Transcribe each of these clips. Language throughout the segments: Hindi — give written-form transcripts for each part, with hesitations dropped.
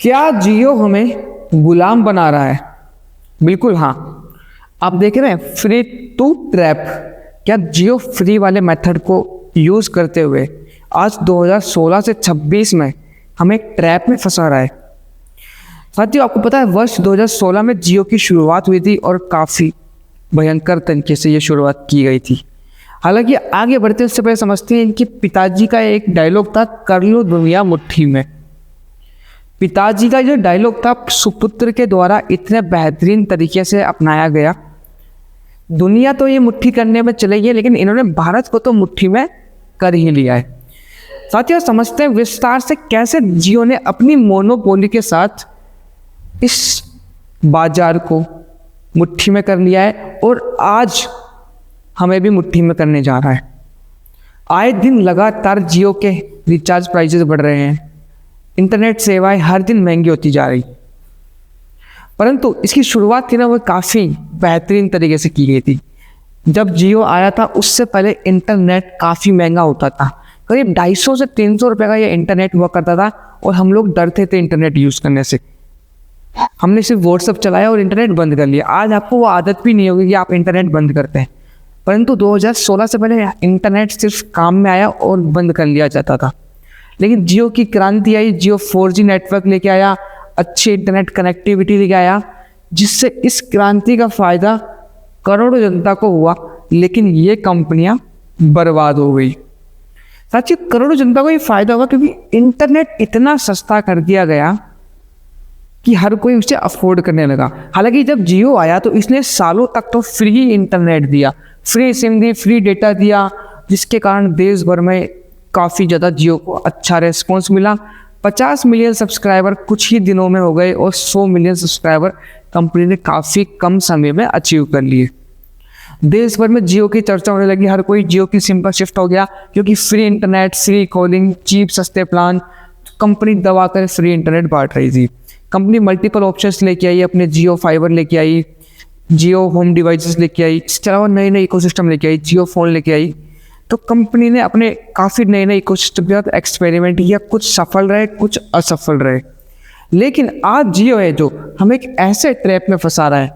क्या जियो हमें गुलाम बना रहा है? बिल्कुल हाँ। आप देख रहे हैं फ्री टू ट्रैप। क्या जियो फ्री वाले मेथड को यूज़ करते हुए आज 2016 से 26 में हमें एक ट्रैप में फंसा रहा है। साथियों, आपको पता है वर्ष 2016 में जियो की शुरुआत हुई थी और काफ़ी भयंकर तरीके से ये शुरुआत की गई थी। हालांकि आगे बढ़ते उससे पहले समझते हैं इनके पिताजी का एक डायलॉग था, कर लो दुनिया मुट्ठी में। पिताजी का जो डायलॉग था सुपुत्र के द्वारा इतने बेहतरीन तरीके से अपनाया गया। दुनिया तो ये मुट्ठी करने में चली गई, लेकिन इन्होंने भारत को तो मुट्ठी में कर ही लिया है। साथियों, समझते हैं विस्तार से कैसे जियो ने अपनी मोनोपोली के साथ इस बाजार को मुट्ठी में कर लिया है और आज हमें भी मुट्ठी में करने जा रहा है। आए दिन लगातार जियो के रिचार्ज प्राइसेस बढ़ रहे हैं, इंटरनेट सेवाएं हर दिन महंगी होती जा रही, परंतु इसकी शुरुआत थी ना वो काफ़ी बेहतरीन तरीके से की गई थी। जब जियो आया था उससे पहले इंटरनेट काफ़ी महंगा होता था, करीब 250 से 300 रुपये का ये इंटरनेट हुआ करता था और हम लोग डरते थे इंटरनेट यूज़ करने से। हमने सिर्फ व्हाट्सअप चलाया और इंटरनेट बंद कर लिया। आज आपको वो आदत भी नहीं होगी कि आप इंटरनेट बंद करते हैं, परंतु 2016 से पहले इंटरनेट सिर्फ काम में आया और बंद कर लिया जाता था। लेकिन जियो की क्रांति आई, जियो 4G नेटवर्क लेके आया, अच्छी इंटरनेट कनेक्टिविटी लेके आया, जिससे इस क्रांति का फ़ायदा करोड़ों जनता को हुआ, लेकिन ये कंपनियां बर्बाद हो गई। सच्ची करोड़ों जनता को ये फ़ायदा हुआ क्योंकि इंटरनेट इतना सस्ता कर दिया गया कि हर कोई उसे अफोर्ड करने लगा। हालांकि जब जियो आया तो इसने सालों तक तो फ्री इंटरनेट दिया, फ्री सिम दी, फ्री डेटा दिया, जिसके कारण देश भर में काफ़ी ज़्यादा जियो को अच्छा रेस्पॉन्स मिला। 50 मिलियन सब्सक्राइबर कुछ ही दिनों में हो गए और 100 मिलियन सब्सक्राइबर कंपनी ने काफ़ी कम समय में अचीव कर लिए। देश भर में जियो की चर्चा होने लगी, हर कोई जियो की सिम पर शिफ्ट हो गया क्योंकि free internet, free calling, cheap सस्ते प्लान, कंपनी दबा कर फ्री इंटरनेट बांट रही थी। कंपनी मल्टीपल ऑप्शंस लेके आई, अपने जियो फाइबर लेके आई, जियो होम डिवाइसेस लेके आई, इसके अलावा नए नए इकोसिस्टम लेके आई, जियो फोन लेके आई। तो कंपनी ने अपने काफ़ी नए नए इकोसिस्टम के साथ एक्सपेरिमेंट किया, कुछ सफल रहे, कुछ असफल रहे। लेकिन आज जियो है जो हमें एक ऐसे ट्रैप में फंसा रहा है,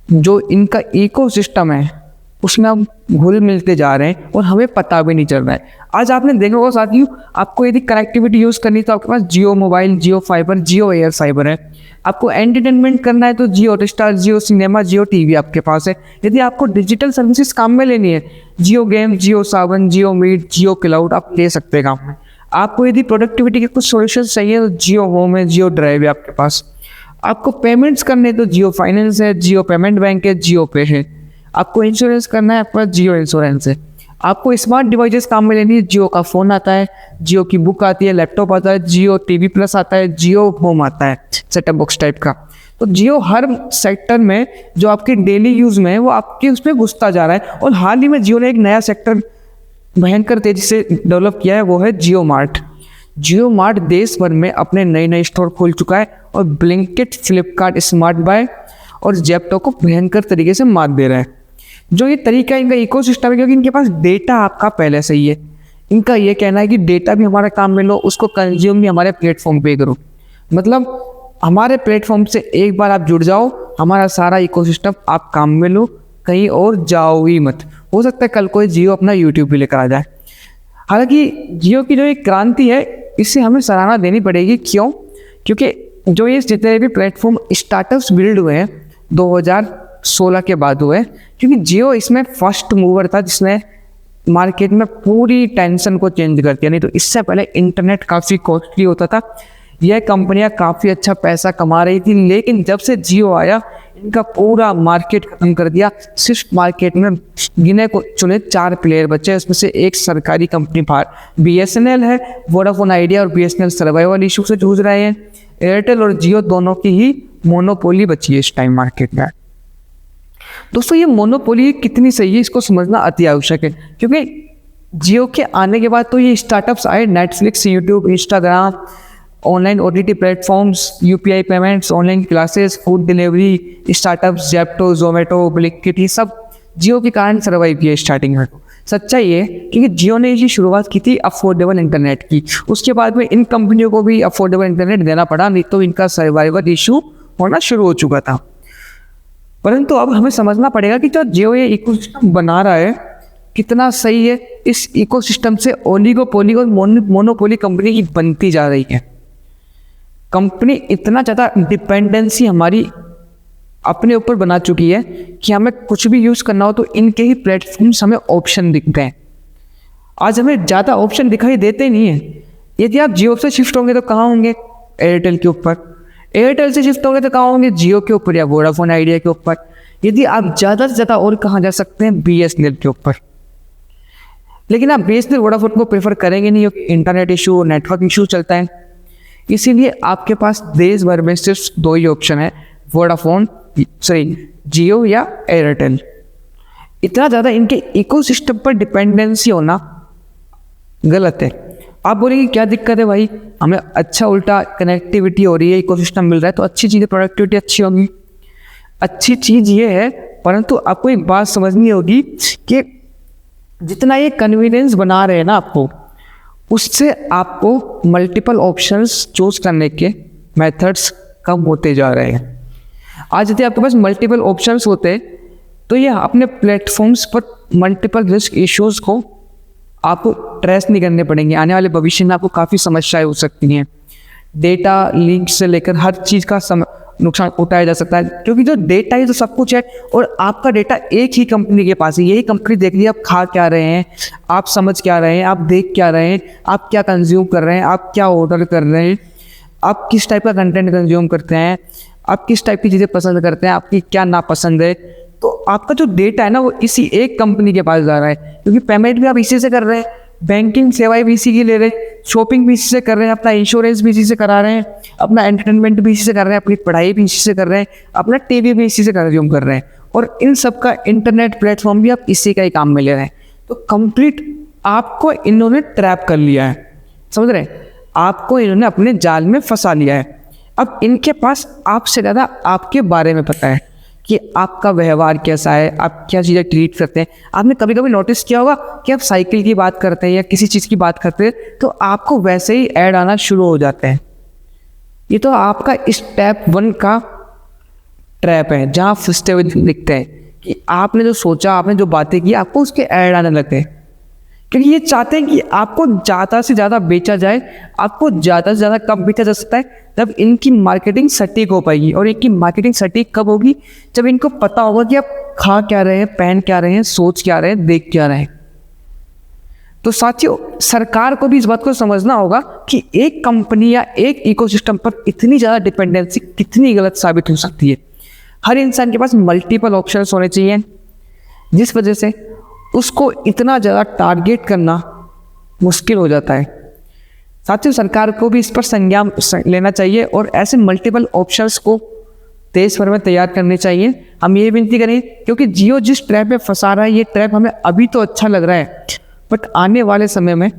जो इनका इकोसिस्टम है उसमें हम घुल मिलते जा रहे हैं और हमें पता भी नहीं चल रहा है। आज आपने देखा होगा साथियों, आपको यदि कनेक्टिविटी यूज़ करनी तो आपके पास जियो मोबाइल, जियो फाइबर, जियो एयर फाइबर है। आपको एंटरटेनमेंट करना है तो जियो हॉटस्टार, जियो सिनेमा, जियो टीवी आपके पास है। यदि आपको डिजिटल सर्विसेज काम में लेनी है, जियो गेम, जियो सावन, जियो मीट, जियो क्लाउड आप ले सकते हैं काम में। आपको यदि प्रोडक्टिविटी के कुछ सोल्यूशन चाहिए तो जियो होम है, जियो ड्राइव है आपके पास। आपको पेमेंट्स करने तो जियो फाइनेंस है, जियो पेमेंट बैंक है, जियो पे है। आपको इंश्योरेंस करना है, आपके पास जियो इंश्योरेंस है। आपको स्मार्ट डिवाइसेस काम में लेनी है, जियो का फ़ोन आता है, जियो की बुक आती है, लैपटॉप आता है, जियो टीवी प्लस आता है, जियो होम आता है, सेटअप बॉक्स टाइप का। तो जियो हर सेक्टर में जो आपके डेली यूज़ में है वो आपके उसमें घुसता जा रहा है। और हाल ही में जियो ने एक नया सेक्टर भयंकर तेजी से डेवलप किया है, वो है जियो मार्ट। जियो मार्ट देश भर में अपने नए नए स्टोर खोल चुका है और ब्लिंकिट, फ्लिपकार्ट, स्मार्ट बाय और जेप्टो को भयंकर तरीके से मात दे रहा है। जो ये तरीका इनका इकोसिस्टम है, क्योंकि इनके पास डेटा आपका पहले से ही है। इनका ये कहना है कि डेटा भी हमारे काम में लो, उसको कंज्यूम भी हमारे प्लेटफॉर्म पे करो। मतलब हमारे प्लेटफॉर्म से एक बार आप जुड़ जाओ, हमारा सारा इकोसिस्टम आप काम में लो, कहीं और जाओ ही मत। हो सकता है कल कोई जियो अपना यूट्यूब भी लेकर आ जाए। हालांकि जियो की जो एक क्रांति है इससे हमें सराहना देनी पड़ेगी। क्यों? क्योंकि जो ये जितने भी प्लेटफॉर्म स्टार्टअप्स बिल्ड हुए हैं 2016 के बाद हुए, क्योंकि जियो इसमें फर्स्ट मूवर था जिसने मार्केट में पूरी टेंशन को चेंज कर दिया। नहीं तो इससे पहले इंटरनेट काफ़ी कॉस्टली होता था, यह कंपनियां काफ़ी अच्छा पैसा कमा रही थी, लेकिन जब से जियो आया इनका पूरा मार्केट खत्म कर दिया। सिर्फ मार्केट में गिने को चुने 4 प्लेयर बचे, उसमें से एक सरकारी कंपनी BSNL है। वोडाफोन आइडिया और BSNL सर्वाइवल इशू से जूझ रहे हैं। एयरटेल और जियो दोनों की ही मोनोपोली बची है इस टाइम मार्केट में। दोस्तों, ये मोनोपोली कितनी सही है इसको समझना अति आवश्यक है, क्योंकि जियो के आने के बाद तो ये स्टार्टअप्स आए, Netflix, YouTube, Instagram, online OTT platforms, UPI payments, online classes, food delivery startups, Zepto, Zomato, Blinkit, ये सब जियो के कारण सर्वाइव किए स्टार्टिंग में। सच्चाई है क्योंकि जियो ने ये शुरुआत की थी अफोर्डेबल इंटरनेट की, उसके बाद में इन कंपनियों को भी अफोर्डेबल इंटरनेट देना पड़ा, नहीं तो इनका सर्वाइवल इशू होना शुरू हो चुका था। परंतु अब हमें समझना पड़ेगा कि जो जियो ये इकोसिस्टम बना रहा है कितना सही है। इस इकोसिस्टम से ओलिगोपोली और मोनोपोली कंपनी की बनती जा रही है। कंपनी इतना ज़्यादा डिपेंडेंसी हमारी अपने ऊपर बना चुकी है कि हमें कुछ भी यूज़ करना हो तो इनके ही प्लेटफॉर्म्स हमें ऑप्शन दिखते हैं। आज हमें ज़्यादा ऑप्शन दिखाई देते नहीं है। यदि आप जियो से शिफ्ट होंगे तो कहाँ होंगे? एयरटेल के ऊपर। एयरटेल से शिफ्ट होंगे तो कहाँ होंगे? जियो के ऊपर या वोडाफोन आइडिया के ऊपर। यदि आप ज़्यादा से ज़्यादा और कहाँ जा सकते हैं? BSNL के ऊपर। लेकिन आप BSNL वोडाफोन को प्रेफर करेंगे नहीं क्योंकि इंटरनेट इशू, नेटवर्क इशू चलता है। इसीलिए आपके पास देश भर में सिर्फ 2 ही ऑप्शन है, वोडाफोन जियो या एयरटेल। इतना ज़्यादा इनके इकोसिस्टम पर डिपेंडेंसी होना गलत है। आप बोलेंगे क्या दिक्कत है भाई, हमें अच्छा उल्टा कनेक्टिविटी हो रही है, इकोसिस्टम मिल रहा है तो अच्छी चीज़ है, प्रोडक्टिविटी अच्छी होगी। अच्छी चीज़ ये है, परंतु आपको एक बात समझनी होगी कि जितना ये कन्वीनियंस बना रहे हैं ना आपको, उससे आपको मल्टीपल ऑप्शंस चूज करने के मेथड्स कम होते जा रहे हैं। आज यदि आपके पास मल्टीपल ऑप्शंस होते तो ये अपने प्लेटफॉर्म्स पर मल्टीपल रिस्क इश्यूज को आपको ट्रेस नहीं करने पड़ेंगे। आने वाले भविष्य में आपको काफ़ी समस्याएं हो सकती हैं। डेटा लीक से लेकर हर चीज़ का नुकसान उठाया जा सकता है, क्योंकि जो डेटा है तो सब कुछ है और आपका डेटा एक ही कंपनी के पास है। यही कंपनी देख रही है आप खा क्या रहे हैं, आप समझ क्या रहे हैं, आप देख क्या रहे हैं, आप क्या कंज्यूम कर रहे हैं, आप क्या ऑर्डर कर रहे हैं, आप किस टाइप का कंटेंट कंज्यूम करते हैं, आप किस टाइप की चीज़ें पसंद करते हैं, आपकी क्या नापसंद है। तो आपका जो डेटा है ना वो इसी एक कंपनी के पास जा रहा है, क्योंकि पेमेंट भी आप इसी से कर रहे हैं, बैंकिंग सेवाएं भी इसी की ले रहे हैं, शॉपिंग भी इसी से कर रहे हैं, अपना इंश्योरेंस भी इसी से करा रहे हैं, अपना एंटरटेनमेंट भी इसी से कर रहे हैं, अपनी पढ़ाई भी इसी से कर रहे हैं, अपना टीवी भी इसी से कंज्यूम कर रहे हैं, और इन सब का इंटरनेट प्लेटफॉर्म भी आप इसी का ही काम में ले रहे हैं। तो कंप्लीट आपको इन्होंने ट्रैप कर लिया है, समझ रहे हैं, आपको इन्होंने अपने जाल में फंसा लिया है। अब इनके पास आपसे ज़्यादा आपके बारे में पता है कि आपका व्यवहार कैसा है, आप क्या चीज़ें ट्रीट करते हैं। आपने कभी कभी नोटिस किया होगा कि आप साइकिल की बात करते हैं या किसी चीज़ की बात करते हैं तो आपको वैसे ही ऐड आना शुरू हो जाते हैं। ये तो आपका स्टेप 1 का ट्रैप है, जहाँ फंसते हुए दिखते हैं कि आपने जो सोचा, आपने जो बातें की, आपको उसके ऐड आने लगते हैं, क्योंकि ये चाहते हैं कि आपको ज़्यादा से ज़्यादा बेचा जाए। आपको ज़्यादा से ज़्यादा कब बेचा जा सकता है? तब इनकी मार्केटिंग सटीक हो पाएगी। और इनकी मार्केटिंग सटीक कब होगी? जब इनको पता होगा कि आप खा क्या रहे हैं, पहन क्या रहे हैं, सोच क्या रहे हैं, देख क्या रहे हैं। तो साथियों, सरकार को भी इस बात को समझना होगा कि एक कंपनी या एक इकोसिस्टम पर इतनी ज़्यादा डिपेंडेंसी कितनी गलत साबित हो सकती है। हर इंसान के पास मल्टीपल ऑप्शंस होने चाहिए, जिस वजह से उसको इतना ज़्यादा टारगेट करना मुश्किल हो जाता है। साथियों, सरकार को भी इस पर संज्ञान लेना चाहिए और ऐसे मल्टीपल ऑप्शंस को देश भर में तैयार करने चाहिए। हम ये विनती करें, क्योंकि जियो जिस ट्रैप में फंसा रहा है, ये ट्रैप हमें अभी तो अच्छा लग रहा है, बट आने वाले समय में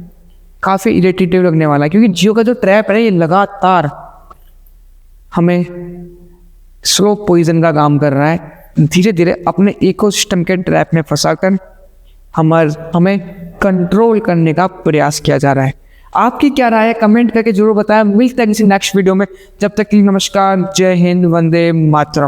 काफ़ी इरिटेटिव लगने वाला है, क्योंकि जियो का जो ट्रैप है ये लगातार हमें स्लो पॉइजन का काम कर रहा है। धीरे धीरे अपने इकोसिस्टम के ट्रैप में फंसाकर हमें कंट्रोल करने का प्रयास किया जा रहा है। आपकी क्या राय है? कमेंट करके जरूर बताएं। मिलते हैं किसी नेक्स्ट वीडियो में। जब तक के लिए नमस्कार, जय हिंद, वंदे मातरम।